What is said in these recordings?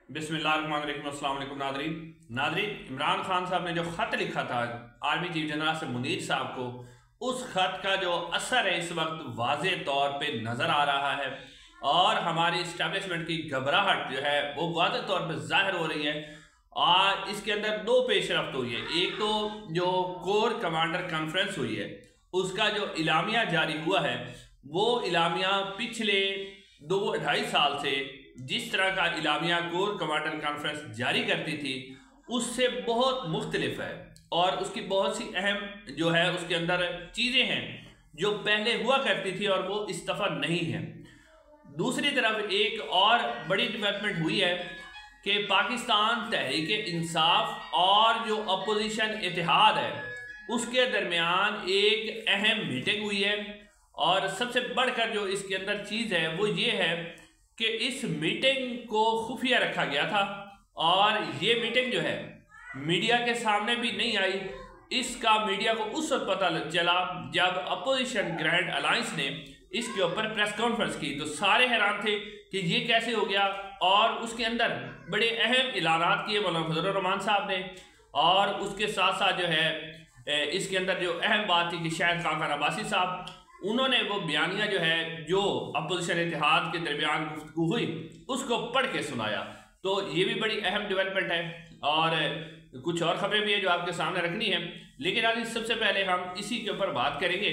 बिस्मिल्लाहिर्रहमानिर्रहीम। अस्सलाम वालेकुम नादरीन। इमरान खान साहब ने जो ख़त लिखा था आर्मी चीफ जनरल से मुनीर साहब को, उस ख़त का जो असर है इस वक्त वाज़े तौर पे नज़र आ रहा है और हमारी इस्टेब्लिशमेंट की घबराहट जो है वो वाज़े तौर पे ज़ाहिर हो रही है। और इसके अंदर दो पेशरफ्त हुई है। एक तो जो कोर कमांडर कॉन्फ्रेंस हुई है उसका जो इलामिया जारी हुआ है, वो इलामिया पिछले 2-2.5 साल से जिस तरह का इलामिया कोर कमांडर कॉन्फ्रेंस जारी करती थी उससे बहुत मुख्तलिफ है और उसकी बहुत सी अहम जो है उसके अंदर चीज़ें हैं जो पहले हुआ करती थी और वो इस दफ़ा नहीं है। दूसरी तरफ एक और बड़ी डेवलपमेंट हुई है कि पाकिस्तान तहरीक इंसाफ और जो अपोजिशन इत्तेहाद है उसके दरमियान एक अहम मीटिंग हुई है। और सबसे बढ़कर जो इसके अंदर चीज़ है वो ये है कि इस मीटिंग को खुफिया रखा गया था और ये मीटिंग जो है मीडिया के सामने भी नहीं आई। इसका मीडिया को उस वक्त पता चला जब अपोजिशन ग्रैंड अलायंस ने इसके ऊपर प्रेस कॉन्फ्रेंस की, तो सारे हैरान थे कि ये कैसे हो गया। और उसके अंदर बड़े अहम ऐलानात किए मौलाना फजलुर रहमान साहब ने, और उसके साथ साथ जो है इसके अंदर जो अहम बात थी कि शायद काका अब्बासी साहब उन्होंने वो बयानिया जो है जो अपोजिशन इत्तेहाद के दरमियान गुफ्तगू हुई उसको पढ़ के सुनाया। तो ये भी बड़ी अहम डेवलपमेंट है और कुछ और खबरें भी है जो आपके सामने रखनी है। लेकिन आज सबसे पहले हम इसी के ऊपर बात करेंगे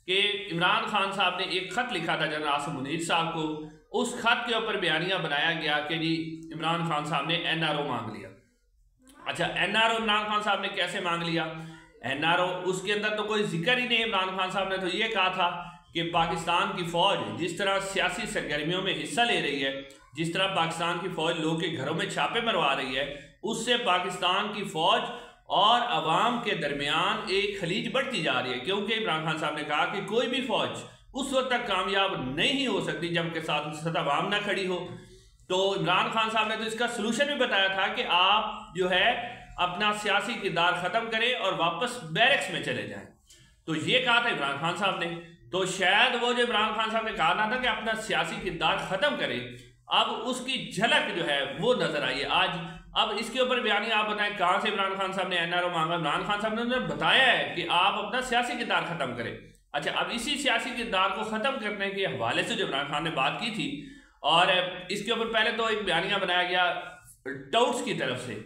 कि इमरान खान साहब ने एक ख़त लिखा था जनरल आसिम मुनीर साहब को। उस खत के ऊपर बयानिया बनाया गया कि जी इमरान खान साहब ने NRO मांग लिया। अच्छा, NRO इमरान खान साहब ने कैसे मांग लिया? NRO उसके अंदर तो कोई जिक्र ही नहीं। इमरान खान साहब ने तो ये कहा था कि पाकिस्तान की फ़ौज जिस तरह सियासी सरगर्मियों में हिस्सा ले रही है, जिस तरह पाकिस्तान की फ़ौज लोगों के घरों में छापे मरवा रही है, उससे पाकिस्तान की फ़ौज और अवाम के दरमियान एक खलीज बढ़ती जा रही है। क्योंकि इमरान खान साहब ने कहा कि कोई भी फ़ौज उस वक्त तक कामयाब नहीं हो सकती जब के साथ उसके साथ अवाम ना खड़ी हो। तो इमरान खान साहब ने तो इसका सलूशन भी बताया था कि आप जो है अपना सियासी किरदार ख़त्म करें और वापस बैरक्स में चले जाएं। तो ये कहा था इमरान खान साहब ने। तो शायद वो जो इमरान खान साहब ने कहा ना था कि अपना सियासी किरदार ख़त्म करें, अब उसकी झलक जो है वो नज़र आई है आज। अब इसके ऊपर बयानी आप बताएं कहाँ से इमरान खान साहब ने NRO मांगा? इमरान खान साहब ने बताया है कि आप अपना सियासी किरदार ख़त्म करें। अच्छा, अब इसी सियासी किरदार को ख़त्म करने के हवाले से जो इमरान खान ने बात की थी, और इसके ऊपर पहले तो एक बयानिया बनाया गया टाउट्स की तरफ से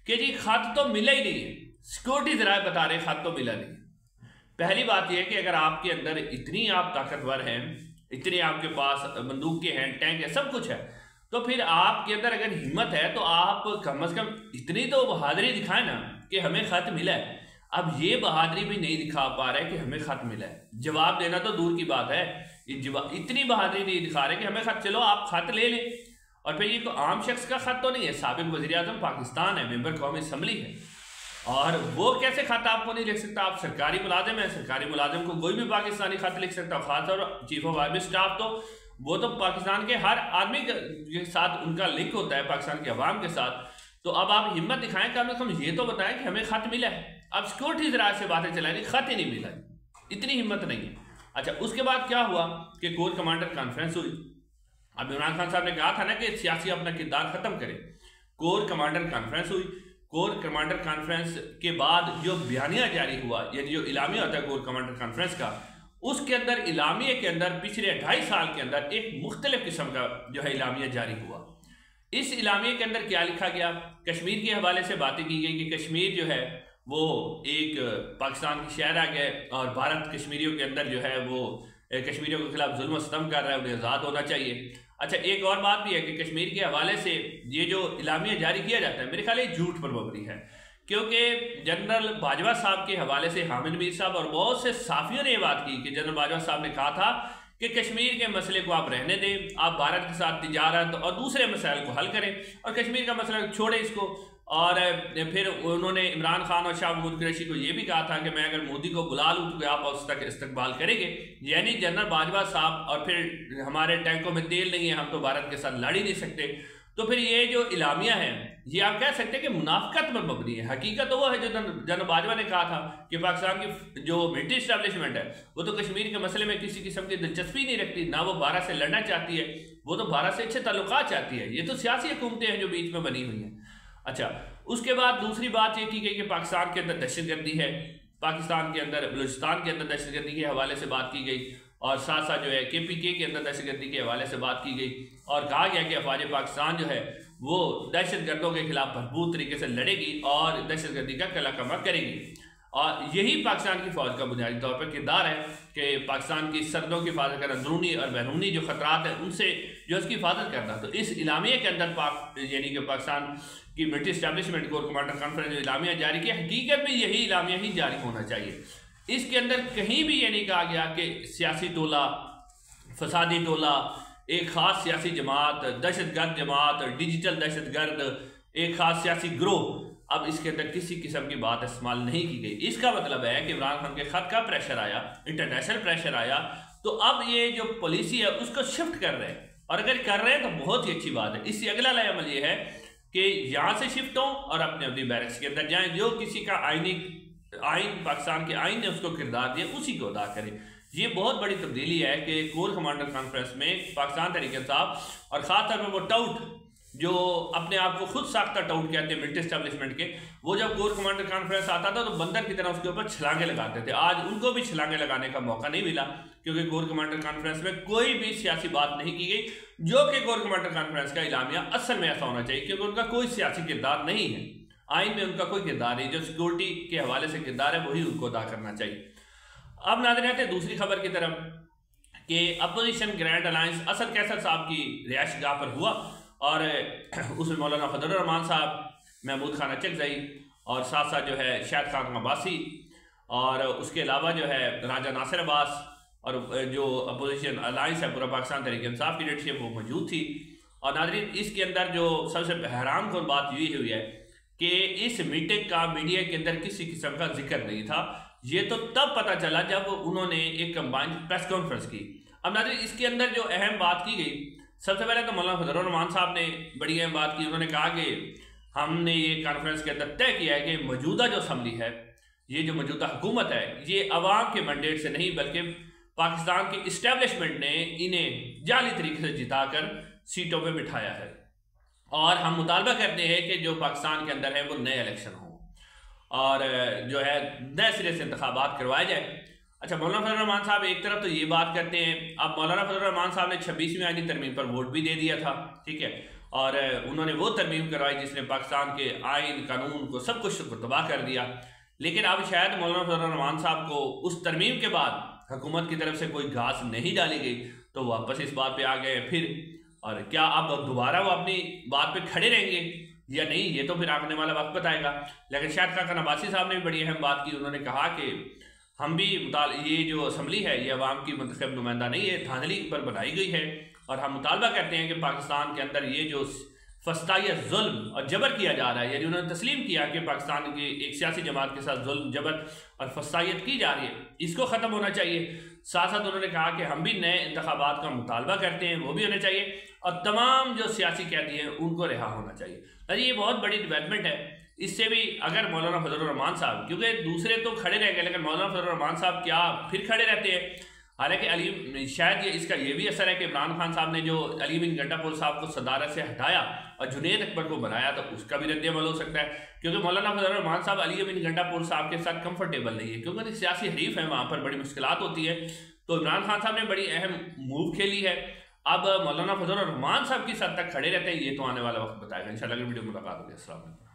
कि जी खत तो मिला ही नहीं है। सिक्योरिटी ज़राए बता रहे खत तो मिला नहीं। पहली बात यह है कि अगर आपके अंदर इतनी आप ताकतवर हैं, इतने आपके पास बंदूकें हैं, टैंक है, सब कुछ है, तो फिर आपके अंदर अगर हिम्मत है तो आप कम से कम इतनी तो बहादुरी दिखाएं ना कि हमें खत मिला है। अब ये बहादुरी भी नहीं दिखा पा रहे कि हमें खत मिला है। जवाब देना तो दूर की बात है, इतनी बहादुरी नहीं दिखा रहे कि हमें खत, चलो आप खत ले लें। और फिर ये तो आम शख्स का खत तो नहीं है, साबिक वज़ीर आज़म पाकिस्तान है, मेंबर कौमी असम्बली है, और वो कैसे खत आपको नहीं लिख सकता? आप सरकारी मुलाजिम है, सरकारी मुलाजिम को कोई भी पाकिस्तानी खत लिख सकता। खासतौर चीफ ऑफ आर्मी स्टाफ तो वो तो पाकिस्तान के हर आदमी के साथ उनका लिंक होता है, पाकिस्तान के अवाम के साथ। तो अब आप हिम्मत दिखाएं, कम से कम ये तो बताएं कि हमें खत मिला है। अब सिक्योरिटी ज़राए से बातें चलाएं, खत ही नहीं मिला, इतनी हिम्मत नहीं है। अच्छा, उसके बाद क्या हुआ कि कोर कमांडर कॉन्फ्रेंस हुई। अब इमरान खान साहब ने कहा था ना कि सियासी अपना किरदार ख़त्म करें। कोर कमांडर कॉन्फ्रेंस हुई। कोर कमांडर कॉन्फ्रेंस के बाद जो बयानिया जारी हुआ, यानी जो इलामिया होता है कोर कमांडर कॉन्फ्रेंस का, उसके अंदर इलामिया के अंदर पिछले 2.5 साल के अंदर एक मुख्तलिफ किस्म का जो है इलामिया जारी हुआ। इस इलामिया के अंदर क्या लिखा गया? कश्मीर के हवाले से बातें की गई कि कश्मीर जो है वो एक पाकिस्तान की शहर आ गए और भारत कश्मीरियों के अंदर जो है वो कश्मीरियों के खिलाफ जुल्म सितम कर रहा है, उन्हें आज़ाद होना चाहिए। अच्छा, एक और बात भी है कि कश्मीर के हवाले से ये जो इलामिया जारी किया जाता है, मेरे ख्याल ये झूठ पर मबनी है। क्योंकि जनरल बाजवा साहब के हवाले से हामिद मीर साहब और बहुत से साफियों ने ये बात की कि जनरल बाजवा साहब ने कहा था कि कश्मीर के मसले को आप रहने दें, आप भारत के साथ तिजारत और दूसरे मसाइल को हल करें और कश्मीर का मसला छोड़ें इसको। और फिर उन्होंने इमरान खान और शाह महमूद कुरैशी को ये भी कहा था कि मैं अगर मोदी को बुला लूँ तो आप उस तक इस्तकबाल करेंगे। यानी जनरल बाजवा साहब, और फिर हमारे टैंकों में तेल नहीं है, हम तो भारत के साथ लड़ ही नहीं सकते। तो फिर ये जो इलामिया है ये आप कह सकते हैं कि मुनाफिकत पर मबनी है। हकीकत तो वो है जो जनरल बाजवा ने कहा था कि पाकिस्तान की जो मिलिट्री इस्टेब्लिशमेंट है वो तो कश्मीर के मसले में किसी किस्म की दिलचस्पी नहीं रखती, ना वो भारत से लड़ना चाहती है, वो तो भारत से अच्छे ताल्लुकात चाहती है। ये तो सियासी हुकूमतें हैं जो बीच में बनी हुई हैं। अच्छा, उसके बाद दूसरी बात ये की गई कि पाकिस्तान के अंदर दहशतगर्दी है, पाकिस्तान के अंदर बलूचिस्तान के अंदर दहशतगर्दी के हवाले से बात की गई, और साथ साथ जो है KPK के अंदर दहशतगर्दी के हवाले से बात की गई, और कहा गया कि अफवाज पाकिस्तान जो है वो दहशतगर्दों के खिलाफ भरपूर तरीके से लड़ेगी और दहशतगर्दी का कलाकमा करेगी। और यही पाकिस्तान की फ़ौज का बुनियादी तौर पर किरदार है कि पाकिस्तान की सरहदों की हिफाजत करना, अंदरूनी और बैरूनी जो खतरात हैं उनसे जो उसकी हिफाजत करना। तो इस इलामिया के अंदर यानी कि पाकिस्तान की military establishment core commander conference जो इलामिया जारी किया, हकीकत में यही इलामिया ही जारी होना चाहिए। इसके अंदर कहीं भी ये नहीं कहा गया कि सियासी टोला, फसादी टोला, एक ख़ास सियासी जमात, दहशतगर्द जमात, डिजिटल दहशतगर्द, एक ख़ास सियासी ग्रोह, अब इसके अंदर किसी किस्म की बात इस्तेमाल नहीं की गई। इसका मतलब है कि इमरान खान के ख़त का प्रेशर आया, इंटरनेशनल प्रेशर आया, तो अब ये जो पॉलिसी है उसको शिफ्ट कर रहे हैं, और अगर कर रहे हैं तो बहुत ही अच्छी बात है। इससे अगला नया अमल ये है कि यहाँ से शिफ्ट हों और अपने अपनी बैरक्स के अंदर जाएँ, जो किसी का आइन पाकिस्तान के आइन ने उसको किरदार दिया उसी को अदा करें। ये बहुत बड़ी तब्दीली है कि कोर कमांडर कॉन्फ्रेंस में पाकिस्तान तहरीक-ए-इंसाफ और ख़ास तौर पर वो टाउट जो अपने आप को खुद साख्ता टाउट कहते हैं मिलिट्री एस्टेब्लिशमेंट के, वो जब कोर कमांडर कॉन्फ्रेंस आता था तो बंदर की तरह उसके ऊपर छलांगे लगाते थे। आज उनको भी छलांगे लगाने का मौका नहीं मिला, क्योंकि कोर कमांडर कॉन्फ्रेंस में कोई भी सियासी बात नहीं की गई, जो कि कोर कमांडर कॉन्फ्रेंस का इलामिया असल में ऐसा होना चाहिए, क्योंकि उनका कोई सियासी किरदार नहीं है, आइन में उनका कोई किरदार नहीं, जो सिक्योरिटी के हवाले से किरदार है वही उनको अदा करना चाहिए। अब नाज़रीन आते हैं दूसरी खबर की तरफ कि opposition grand alliance Asad Qaiser साहब की रिहाइशगाह पर हुआ, और उसमें मौलाना फजलुर रहमान साहब, महमूद खान अचकज़ई और साथ साथ जो है शाहिद खान अब्बासी, और उसके अलावा जो है राजा नासिर अब्बास, और जो अपोजिशन अलायंस है पूरा पाकिस्तान तहरीक-ए-इंसाफ की लीडरशिप वो मौजूद थी। और नाज़रीन इसके अंदर जो सबसे हैरान कौन बात ये हुई है कि इस मीटिंग का मीडिया के अंदर किसी किस्म का जिक्र नहीं था। ये तो तब पता चला जब उन्होंने एक कंबाइंड प्रेस कॉन्फ्रेंस की। अब नाज़रीन इसके अंदर जो अहम बात की गई, सबसे पहले तो मौलाना फजलुर रहमान साहब ने बड़ी अहम बात की। उन्होंने कहा कि हमने ये कॉन्फ्रेंस के अंदर तय किया है कि मौजूदा जो असम्बली है, ये जो मौजूदा हुकूमत है, ये अवाम के मैंडेट से नहीं बल्कि पाकिस्तान की इस्टेब्लिशमेंट ने इन्हें जाली तरीके से जिताकर सीटों पर बिठाया है, और हम मुतालबा करते हैं कि जो पाकिस्तान के अंदर है वो नए इलेक्शन हो और जो है नए सिरे से इंतखाबात करवाए जाए। अच्छा, मौलाना फजलुर रहमान साहब एक तरफ तो ये बात करते हैं, अब मौलाना फजलुर रहमान साहब ने 26वीं आईनी तरमीम पर वोट भी दे दिया था, ठीक है, और उन्होंने वो तरमीम करवाई जिसने पाकिस्तान के आइन कानून को सब कुछ को तबाह कर दिया। लेकिन अब शायद मौलाना फजलुर रहमान साहब को उस तरमीम के बाद हुकूमत की तरफ से कोई घास नहीं डाली गई, तो वापस इस बात पर आ गए फिर, और क्या अब दोबारा वो अपनी बात पे खड़े रहेंगे या नहीं, ये तो फिर आने वाला वक्त बताएगा। लेकिन शाहिद खान अब्बासी साहब ने भी बड़ी अहम बात की। उन्होंने कहा कि हम भी ये जो असम्बली है ये अवाम की मुंतखब नुमाइंदा नहीं है, धांधली पर बनाई गई है, और हम मुतालबा करते हैं कि पाकिस्तान के अंदर ये जो फस्तायत जुल्म और जबर किया जा रहा है, यानी उन्होंने तस्लीम किया कि पाकिस्तान की एक सियासी जमात के साथ जुल्म, जबर और फस्तायत की जा रही है, इसको ख़त्म होना चाहिए। साथ साथ उन्होंने कहा कि हम भी नए इंतखाबात का मुतालबा करते हैं, वो भी होने चाहिए, और तमाम जो सियासी कैदी हैं उनको रिहा होना चाहिए। अरे ये बहुत बड़ी डेवलपमेंट है। इससे भी अगर मौलाना फजलुर रहमान साहब, क्योंकि दूसरे तो खड़े रह गए लेकिन मौलाना फजलुर रहमान साहब क्या फिर खड़े रहते हैं, हालांकि अली शायद ये इसका ये भी असर है कि इमरान खान साहब ने जो अली बिन गंडापुर साहब को सदारत से हटाया और जुनैद अकबर को बनाया, तो उसका भी रद्द-ए-अमल हो सकता है, क्योंकि मौलाना फजलुर रहमान साहब अली बिन गंडापुर साहब के साथ कंफर्टेबल नहीं है, क्योंकि सियासी हरीफ है, वहाँ पर बड़ी मुश्किलात होती है। तो इमरान खान साहब ने बड़ी अहम मूव खेली है। अब मौलाना फजलुर रहमान साहब की सद तक खड़े रहते हैं, ये तो आने वाला वक्त बताएगा। इंशाल्लाह अगली वीडियो में मुलाकात होगी। अस्सलाम वालेकुम।